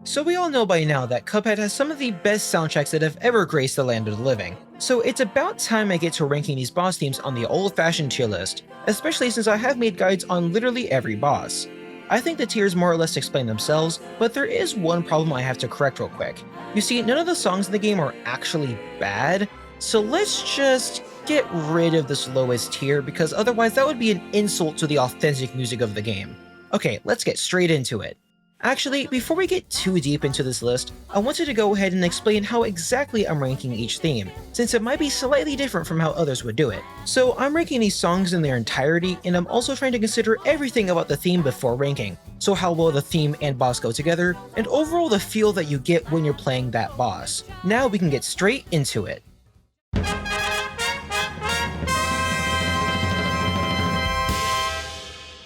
So we all know by now that Cuphead has some of the best soundtracks that have ever graced the land of the living. So it's about time I get to ranking these boss themes on the old-fashioned tier list, especially since I have made guides on literally every boss. I think the tiers more or less explain themselves, but there is one problem I have to correct real quick. You see, none of the songs in the game are actually bad, so let's just get rid of this lowest tier because otherwise that would be an insult to the authentic music of the game. Okay, let's get straight into it. Actually, before we get too deep into this list, I wanted to go ahead and explain how exactly I'm ranking each theme, since it might be slightly different from how others would do it. So I'm ranking these songs in their entirety, and I'm also trying to consider everything about the theme before ranking. So how well the theme and boss go together, and overall the feel that you get when you're playing that boss. Now we can get straight into it.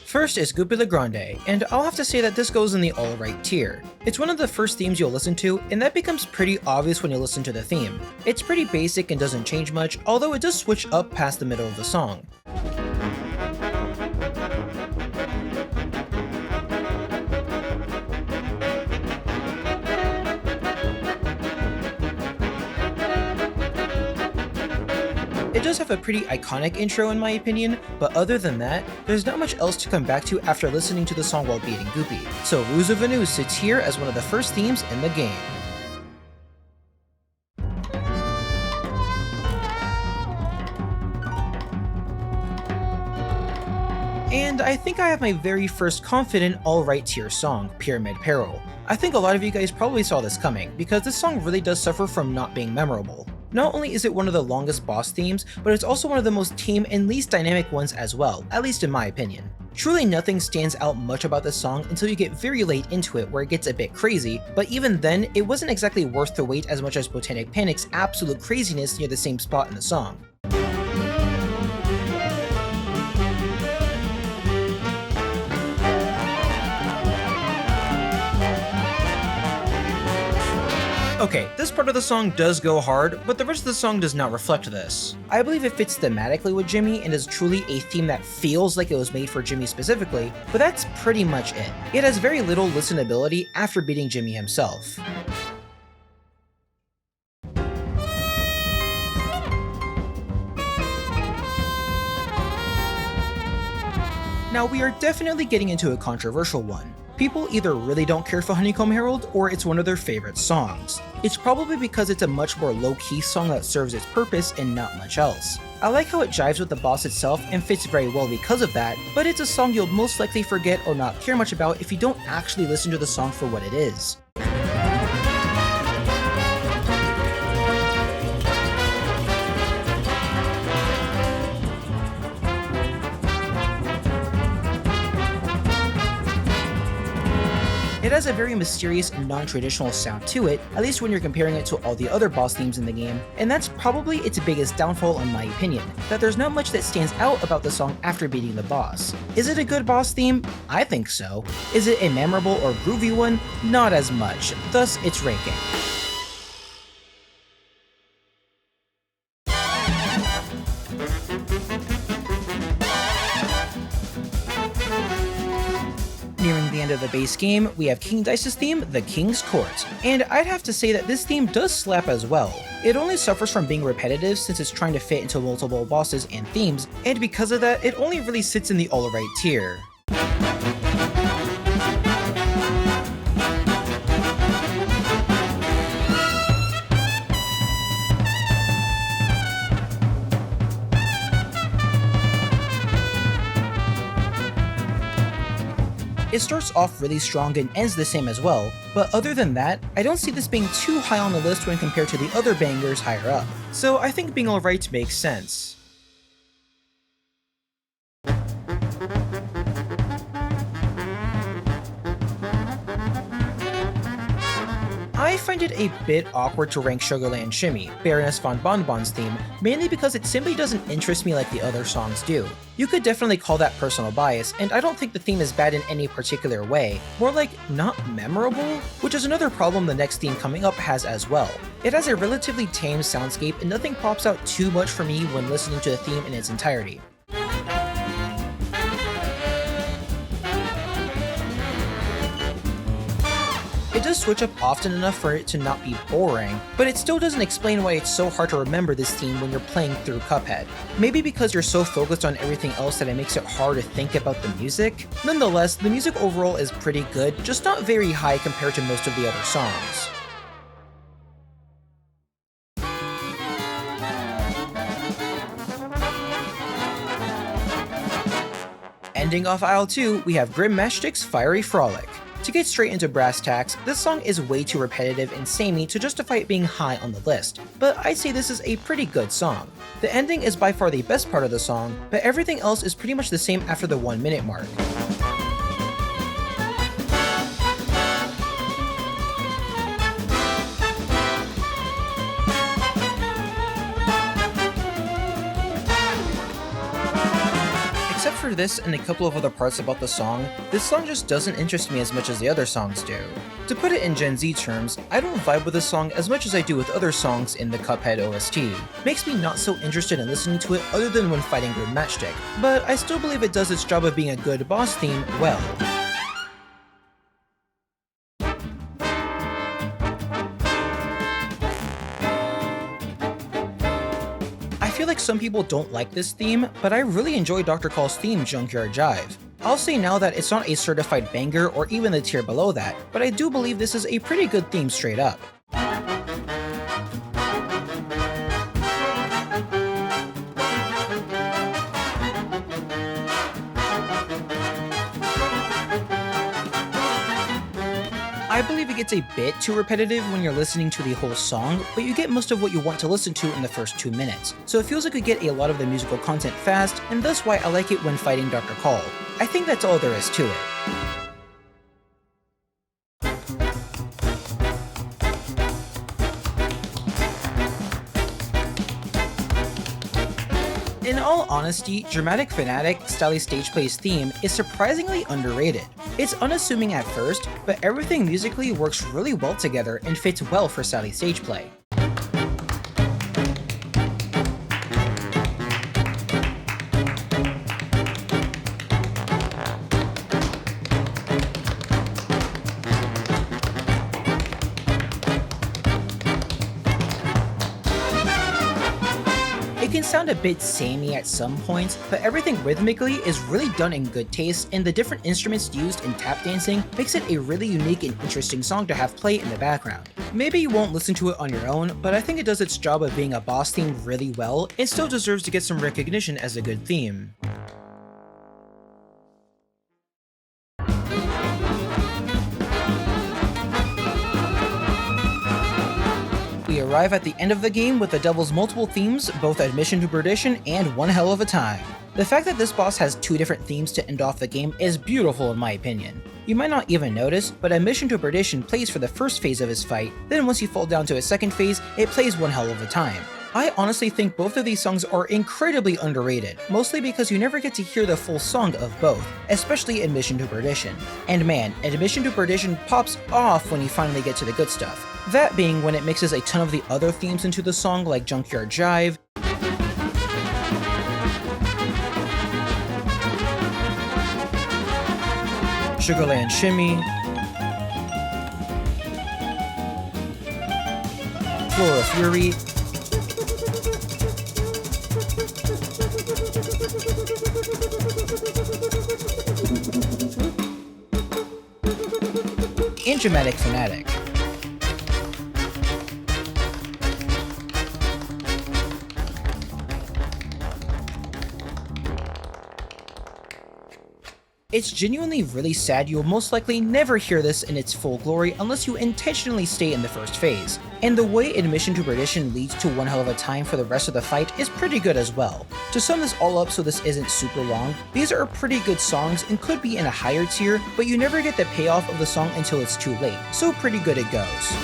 First is Goopy Le Grande, and I'll have to say that this goes in the alright tier. It's one of the first themes you'll listen to, and that becomes pretty obvious when you listen to the theme. It's pretty basic and doesn't change much, although it does switch up past the middle of the song. It does have a pretty iconic intro in my opinion, but other than that, there's not much else to come back to after listening to the song while beating Goopy, so Ruze of Ooze sits here as one of the first themes in the game. And I think I have my very first confident alright tier song, Pyramid Peril. I think a lot of you guys probably saw this coming, because this song really does suffer from not being memorable. Not only is it one of the longest boss themes, but it's also one of the most tame and least dynamic ones as well, at least in my opinion. Truly nothing stands out much about this song until you get very late into it where it gets a bit crazy, but even then, it wasn't exactly worth the wait as much as Botanic Panic's absolute craziness near the same spot in the song. Okay, this part of the song does go hard, but the rest of the song does not reflect this. I believe it fits thematically with Jimmy and is truly a theme that feels like it was made for Jimmy specifically, but that's pretty much it. It has very little listenability after beating Jimmy himself. Now we are definitely getting into a controversial one. People either really don't care for Honeycomb Herald, or it's one of their favorite songs. It's probably because it's a much more low-key song that serves its purpose and not much else. I like how it jives with the boss itself and fits very well because of that, but it's a song you'll most likely forget or not care much about if you don't actually listen to the song for what it is. It has a very mysterious and non-traditional sound to it, at least when you're comparing it to all the other boss themes in the game, and that's probably its biggest downfall in my opinion, that there's not much that stands out about the song after beating the boss. Is it a good boss theme? I think so. Is it a memorable or groovy one? Not as much, thus its ranking. Nearing the end of the base game, we have King Dice's theme, the King's Court, and I'd have to say that this theme does slap as well. It only suffers from being repetitive since it's trying to fit into multiple bosses and themes, and because of that, it only really sits in the alright tier. It starts off really strong and ends the same as well, but other than that, I don't see this being too high on the list when compared to the other bangers higher up, so I think being alright makes sense. I find it a bit awkward to rank Sugarland Shimmy, Baroness von Bonbon's theme, mainly because it simply doesn't interest me like the other songs do. You could definitely call that personal bias, and I don't think the theme is bad in any particular way, more like not memorable, which is another problem the next theme coming up has as well. It has a relatively tame soundscape and nothing pops out too much for me when listening to the theme in its entirety. It does switch up often enough for it to not be boring, but it still doesn't explain why it's so hard to remember this theme when you're playing through Cuphead. Maybe because you're so focused on everything else that it makes it hard to think about the music? Nonetheless, the music overall is pretty good, just not very high compared to most of the other songs. Ending off Aisle 2, we have Matchstick's Fiery Frolic. To get straight into brass tacks, this song is way too repetitive and samey to justify it being high on the list, but I'd say this is a pretty good song. The ending is by far the best part of the song, but everything else is pretty much the same after the 1 minute mark. Except for this and a couple of other parts about the song, this song just doesn't interest me as much as the other songs do. To put it in Gen Z terms, I don't vibe with this song as much as I do with other songs in the Cuphead OST. Makes me not so interested in listening to it other than when fighting Grim Matchstick, but I still believe it does its job of being a good boss theme well. I feel like some people don't like this theme, but I really enjoy Dr. Call's theme, Junkyard Jive. I'll say now that it's not a certified banger or even the tier below that, but I do believe this is a pretty good theme straight up. I believe it gets a bit too repetitive when you're listening to the whole song, but you get most of what you want to listen to in the first 2 minutes, so it feels like you get a lot of the musical content fast, and that's why I like it when fighting Dr. Call. I think that's all there is to it. In all honesty, Dramatic Fanatic, Stally Stage Play's theme is surprisingly underrated. It's unassuming at first, but everything musically works really well together and fits well for Stally Stage Play. It can sound a bit samey at some points, but everything rhythmically is really done in good taste, and the different instruments used in tap dancing makes it a really unique and interesting song to have play in the background. Maybe you won't listen to it on your own, but I think it does its job of being a boss theme really well, and still deserves to get some recognition as a good theme. We arrive at the end of the game with the Devil's multiple themes, both Admission to Perdition and One Hell of a Time. The fact that this boss has 2 different themes to end off the game is beautiful in my opinion. You might not even notice, but Admission to Perdition plays for the first phase of his fight, then once you fall down to a second phase, it plays One Hell of a Time. I honestly think both of these songs are incredibly underrated, mostly because you never get to hear the full song of both, especially Admission to Perdition. And man, Admission to Perdition pops off when you finally get to the good stuff. That being when it mixes a ton of the other themes into the song like Junkyard Jive, Sugarland Shimmy, Floral Fury, and Dramatic Fanatic. It's genuinely really sad you'll most likely never hear this in its full glory unless you intentionally stay in the first phase, and the way Admission to Perdition leads to One Hell of a Time for the rest of the fight is pretty good as well. To sum this all up so this isn't super long, these are pretty good songs and could be in a higher tier, but you never get the payoff of the song until it's too late, so pretty good it goes.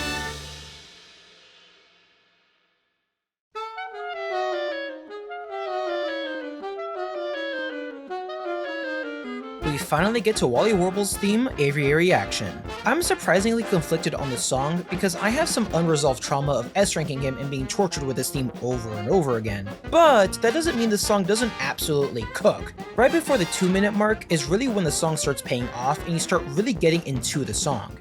We finally get to Wally Warble's theme, Aviary Action. I'm surprisingly conflicted on this song because I have some unresolved trauma of S-ranking him and being tortured with this theme over and over again. But that doesn't mean the song doesn't absolutely cook. Right before the 2-minute mark is really when the song starts paying off and you start really getting into the song.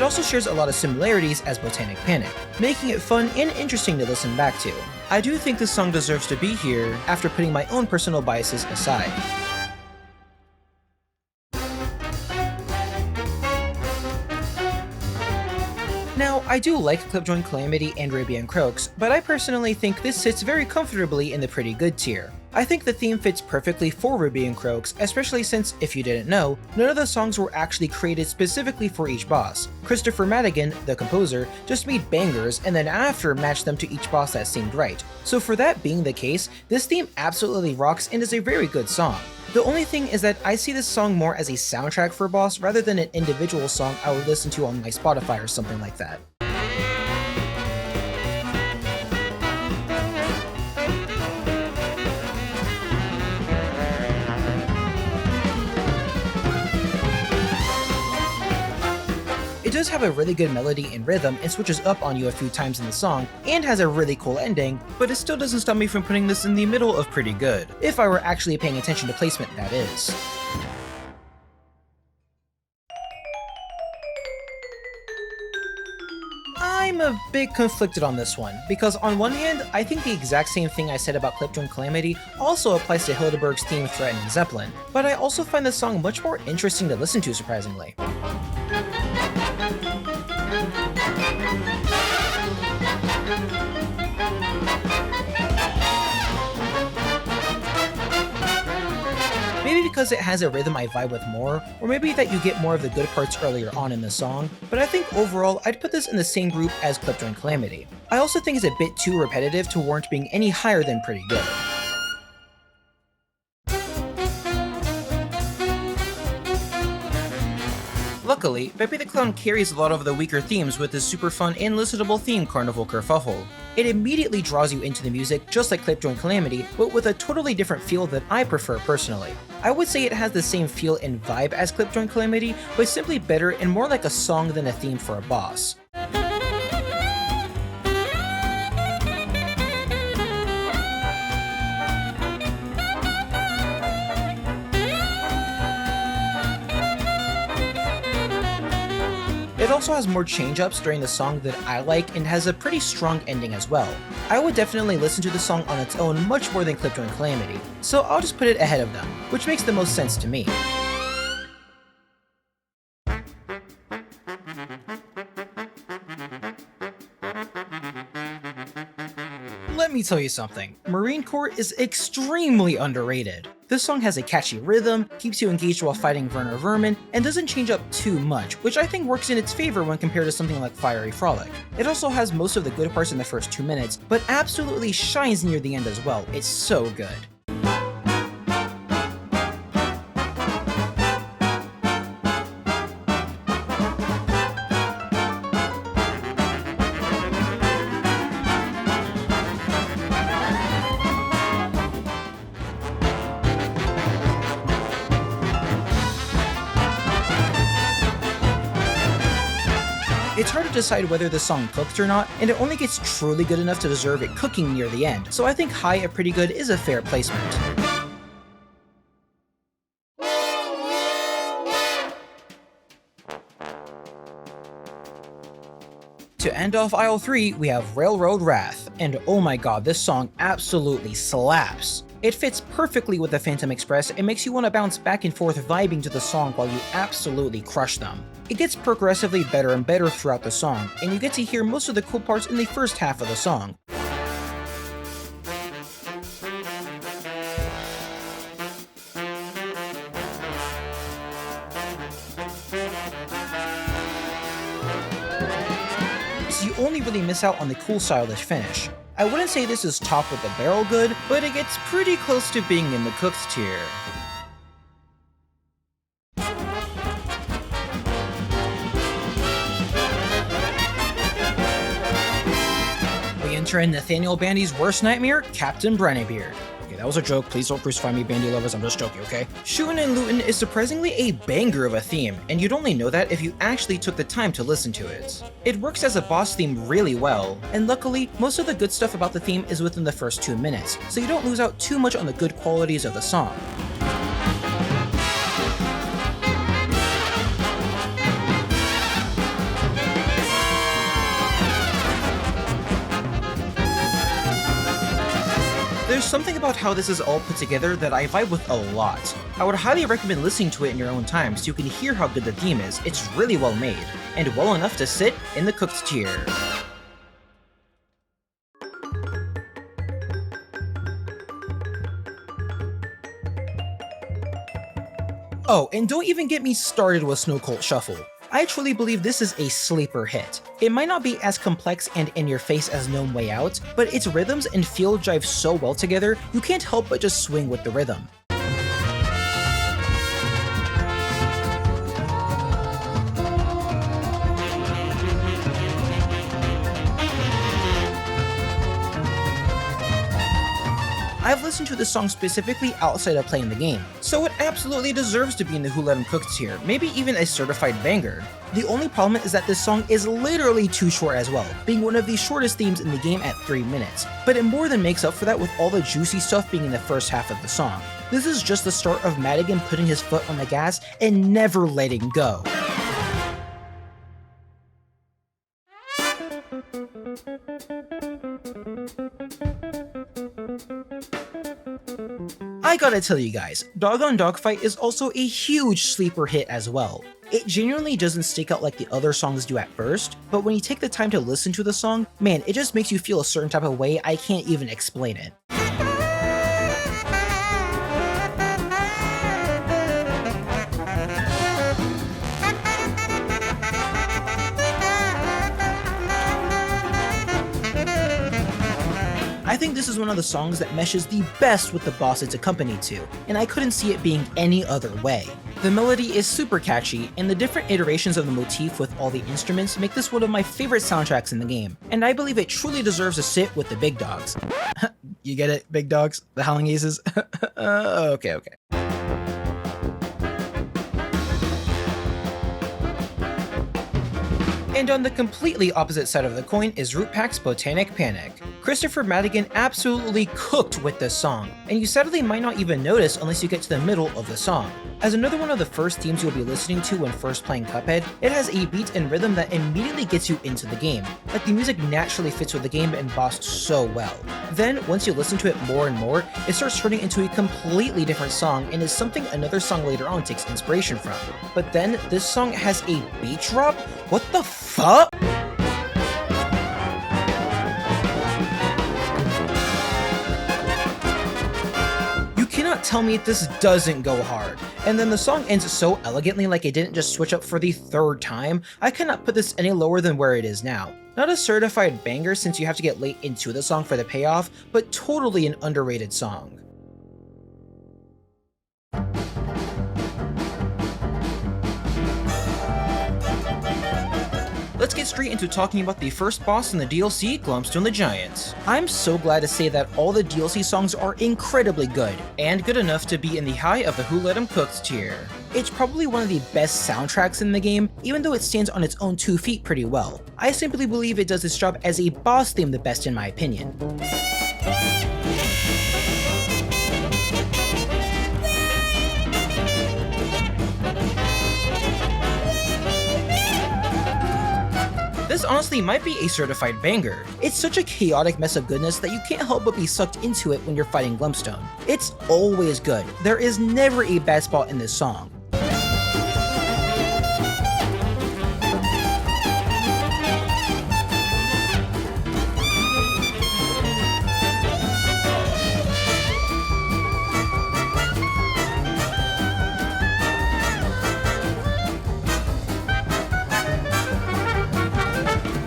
also shares a lot of similarities as Botanic Panic, making it fun and interesting to listen back to. I do think this song deserves to be here after putting my own personal biases aside. Now, I do like Clipjoint Calamity and Arabian Croaks, but I personally think this sits very comfortably in the pretty good tier. I think the theme fits perfectly for Arabian Croaks, especially since, if you didn't know, none of the songs were actually created specifically for each boss. Christopher Madigan, the composer, just made bangers and then after matched them to each boss that seemed right. So for that being the case, this theme absolutely rocks and is a very good song. The only thing is that I see this song more as a soundtrack for a boss rather than an individual song I would listen to on my Spotify or something like that. It does have a really good melody and rhythm and switches up on you a few times in the song, and has a really cool ending, but it still doesn't stop me from putting this in the middle of pretty good, if I were actually paying attention to placement, that is. I'm a bit conflicted on this one, because on one hand, I think the exact same thing I said about Clipjoint Calamity also applies to Hildeberg's theme Threatenin Zeppelin, but I also find this song much more interesting to listen to, surprisingly. Maybe because it has a rhythm I vibe with more, or maybe that you get more of the good parts earlier on in the song, but I think overall I'd put this in the same group as Clipjoint Calamity. I also think it's a bit too repetitive to warrant being any higher than pretty good. Luckily, Pepe the Clown carries a lot of the weaker themes with his super fun and listenable theme Carnival Kerfuffle. It immediately draws you into the music just like Clipjoint Calamity, but with a totally different feel that I prefer personally. I would say it has the same feel and vibe as Clipjoint Calamity, but simply better and more like a song than a theme for a boss. It also has more change-ups during the song that I like and has a pretty strong ending as well. I would definitely listen to the song on its own much more than Clipjoint Calamity, so I'll just put it ahead of them, which makes the most sense to me. Let me tell you something, Murine Corp is extremely underrated. This song has a catchy rhythm, keeps you engaged while fighting Werner Vermin, and doesn't change up too much, which I think works in its favor when compared to something like Fiery Frolic. It also has most of the good parts in the first 2 minutes, but absolutely shines near the end as well. It's so good. It's hard to decide whether the song cooked or not, and it only gets truly good enough to deserve it cooking near the end, so I think high at pretty good is a fair placement. To end off aisle 3, we have Railroad Wrath, and oh my god, this song absolutely slaps. It fits perfectly with the Phantom Express and makes you want to bounce back and forth vibing to the song while you absolutely crush them. It gets progressively better and better throughout the song, and you get to hear most of the cool parts in the first half of the song. So you only really miss out on the cool stylish finish. I wouldn't say this is top with the barrel good, but it gets pretty close to being in the cooked tier. We enter in Nathaniel Bandy's worst nightmare, Captain Brennebeard. Okay, that was a joke, please don't crucify me, Bandy lovers, I'm just joking, okay? Shootin' and Lootin' is surprisingly a banger of a theme, and you'd only know that if you actually took the time to listen to it. It works as a boss theme really well, and luckily, most of the good stuff about the theme is within the first 2 minutes, so you don't lose out too much on the good qualities of the song. There's something about how this is all put together that I vibe with a lot. I would highly recommend listening to it in your own time so you can hear how good the theme is. It's really well made, and well enough to sit in the cooked tier. Oh, and don't even get me started with Snowcult Shuffle. I truly believe this is a sleeper hit. It might not be as complex and in your face as Gnome Way Out, but its rhythms and feel jive so well together, you can't help but just swing with the rhythm. I've listened to this song specifically outside of playing the game, so it absolutely deserves to be in the Who Let 'Em Cook tier, maybe even a certified banger. The only problem is that this song is literally too short as well, being one of the shortest themes in the game at 3 minutes, but it more than makes up for that with all the juicy stuff being in the first half of the song. This is just the start of Madigan putting his foot on the gas and never letting go. I gotta tell you guys, Doggone Dogfight is also a huge sleeper hit as well. It genuinely doesn't stick out like the other songs do at first, but when you take the time to listen to the song, man, it just makes you feel a certain type of way. I can't even explain it. I think this is one of the songs that meshes the best with the boss it's accompanied to, and I couldn't see it being any other way. The melody is super catchy, and the different iterations of the motif with all the instruments make this one of my favorite soundtracks in the game, and I believe it truly deserves to sit with the big dogs. You get it, big dogs? The Howling Aces? Okay. And on the completely opposite side of the coin is Root Pack's Botanic Panic. Christopher Madigan absolutely cooked with this song, and you sadly might not even notice unless you get to the middle of the song. As another one of the first themes you'll be listening to when first playing Cuphead, it has a beat and rhythm that immediately gets you into the game. Like, the music naturally fits with the game and bossed so well. Then, once you listen to it more and more, it starts turning into a completely different song and is something another song later on takes inspiration from. But then, this song has a beat drop? What the fuck? You cannot tell me this doesn't go hard. And then the song ends so elegantly, like it didn't just switch up for the 3rd time. I cannot put this any lower than where it is now. Not a certified banger since you have to get late into the song for the payoff, but totally an underrated song. Let's get straight into talking about the first boss in the DLC, Glumstone the Giant. I'm so glad to say that all the DLC songs are incredibly good, and good enough to be in the high of the Who Let 'Em Cook tier. It's probably one of the best soundtracks in the game, even though it stands on its own 2 feet pretty well. I simply believe it does its job as a boss theme the best in my opinion. This honestly might be a certified banger. It's such a chaotic mess of goodness that you can't help but be sucked into it when you're fighting Glumstone. It's always good. There is never a bad spot in this song.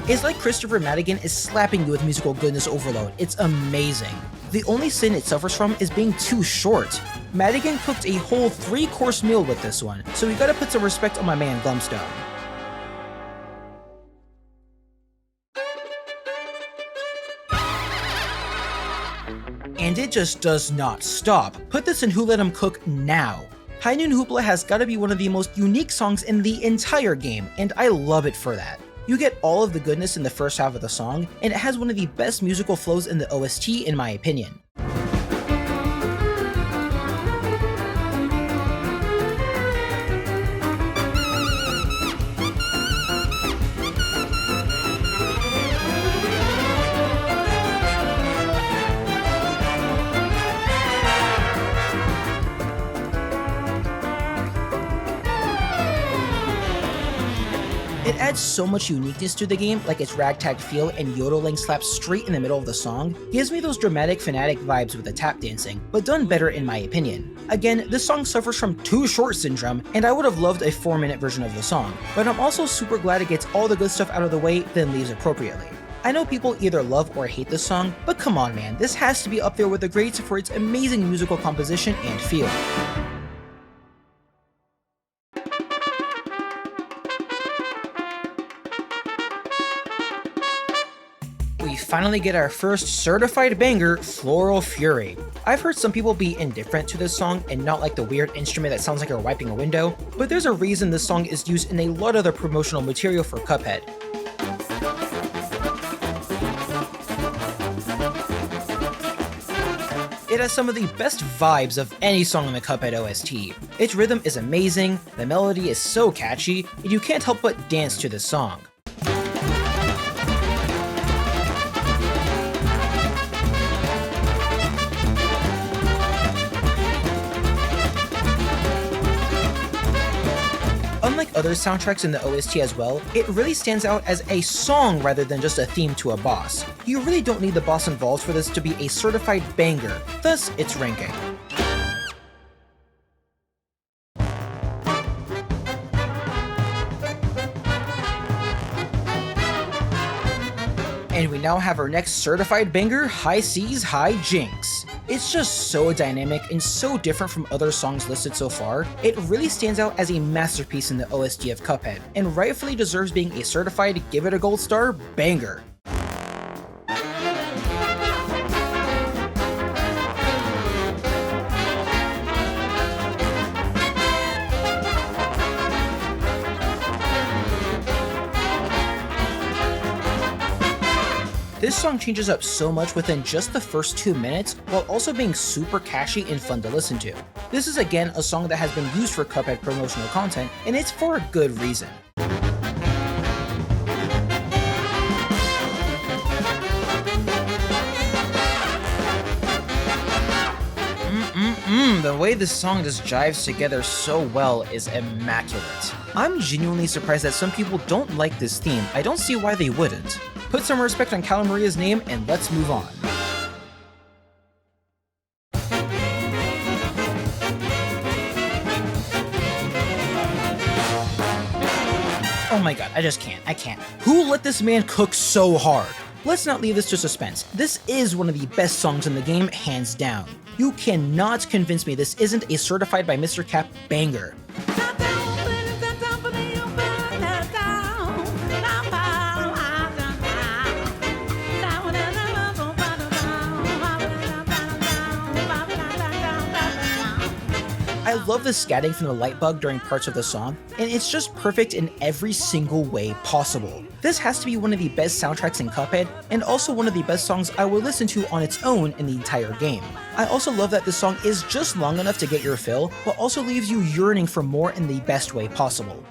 It's like Christopher Madigan is slapping you with musical goodness overload. It's amazing. The only sin it suffers from is being too short. Madigan cooked a whole 3-course meal with this one, so we gotta put some respect on my man Glumstone. And it just does not stop. Put this in Who Let 'Em Cook now. High Noon Hoopla has gotta be one of the most unique songs in the entire game, and I love it for that. You get all of the goodness in the first half of the song, and it has one of the best musical flows in the OST in my opinion. It adds so much uniqueness to the game, like its ragtag feel and yodeling slaps straight in the middle of the song, gives me those dramatic Fanatic vibes with the tap dancing, but done better in my opinion. Again, this song suffers from too short syndrome, and I would have loved a 4-minute version of the song, but I'm also super glad it gets all the good stuff out of the way, then leaves appropriately. I know people either love or hate this song, but come on man, this has to be up there with the greats for its amazing musical composition and feel. We finally get our first certified banger, Floral Fury. I've heard some people be indifferent to this song and not like the weird instrument that sounds like you're wiping a window, but there's a reason this song is used in a lot of the promotional material for Cuphead. It has some of the best vibes of any song on the Cuphead OST. Its rhythm is amazing, the melody is so catchy, and you can't help but dance to this song. Unlike other soundtracks in the OST as well, it really stands out as a song rather than just a theme to a boss. You really don't need the boss involved for this to be a certified banger, thus its ranking. And we now have our next certified banger, High Seas, Hi-Jinx. It's just so dynamic and so different from other songs listed so far, it really stands out as a masterpiece in the OST of Cuphead, and rightfully deserves being a certified give it a gold star banger. This song changes up so much within just the first 2 minutes, while also being super catchy and fun to listen to. This is again a song that has been used for Cuphead promotional content, and it's for a good reason. The way this song just jives together so well is immaculate. I'm genuinely surprised that some people don't like this theme. I don't see why they wouldn't. Put some respect on Calamaria's name and let's move on. Oh my god, I can't. Who let this man cook so hard? Let's not leave this to suspense. This is one of the best songs in the game, hands down. You cannot convince me this isn't a certified by MrKap banger. I love the scatting from the light bug during parts of the song, and it's just perfect in every single way possible. This has to be one of the best soundtracks in Cuphead, and also one of the best songs I will listen to on its own in the entire game. I also love that this song is just long enough to get your fill, but also leaves you yearning for more in the best way possible.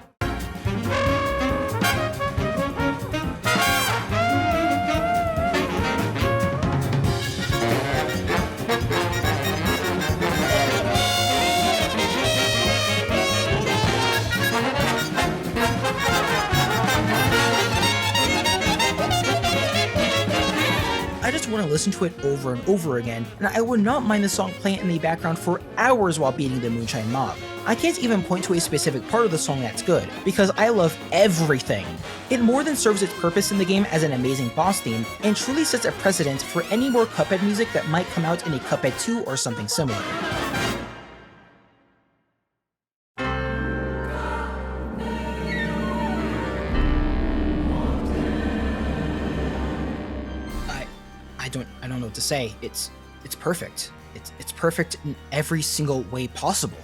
I just want to listen to it over and over again, and I would not mind the song playing in the background for hours while beating the Moonshine Mob. I can't even point to a specific part of the song that's good, because I love everything. It more than serves its purpose in the game as an amazing boss theme, and truly sets a precedent for any more Cuphead music that might come out in a Cuphead 2 or something similar. I don't know what to say. It's perfect. It's perfect in every single way possible.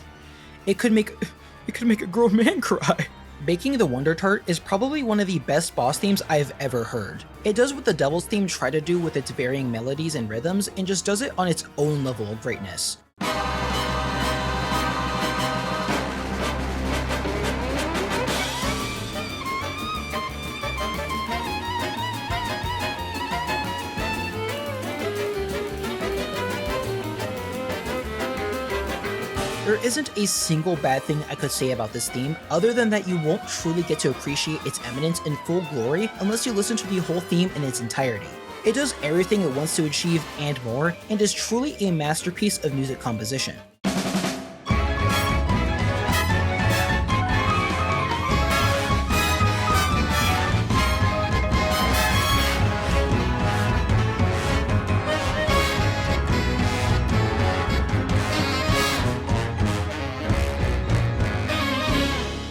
It could make a grown man cry. Baking the Wondertart is probably one of the best boss themes I've ever heard. It does what the Devil's theme tried to do with its varying melodies and rhythms, and just does it on its own level of greatness. There isn't a single bad thing I could say about this theme, other than that you won't truly get to appreciate its eminence in full glory unless you listen to the whole theme in its entirety. It does everything it wants to achieve and more, and is truly a masterpiece of music composition.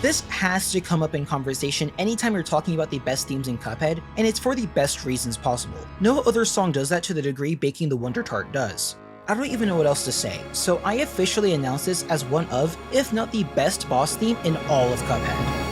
This has to come up in conversation anytime you're talking about the best themes in Cuphead, and it's for the best reasons possible. No other song does that to the degree Baking the Wondertart does. I don't even know what else to say, so I officially announce this as one of, if not the best boss theme in all of Cuphead.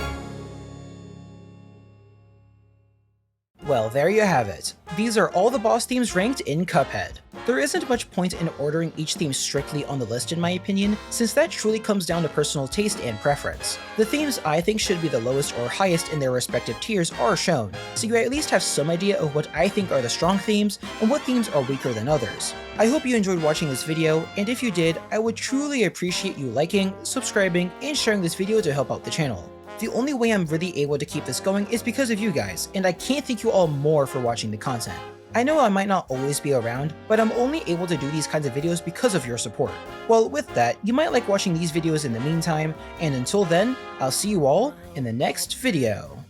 Well, there you have it. These are all the boss themes ranked in Cuphead. There isn't much point in ordering each theme strictly on the list in my opinion, since that truly comes down to personal taste and preference. The themes I think should be the lowest or highest in their respective tiers are shown, so you at least have some idea of what I think are the strong themes and what themes are weaker than others. I hope you enjoyed watching this video, and if you did, I would truly appreciate you liking, subscribing, and sharing this video to help out the channel. The only way I'm really able to keep this going is because of you guys, and I can't thank you all more for watching the content. I know I might not always be around, but I'm only able to do these kinds of videos because of your support. Well, with that, you might like watching these videos in the meantime, and until then, I'll see you all in the next video.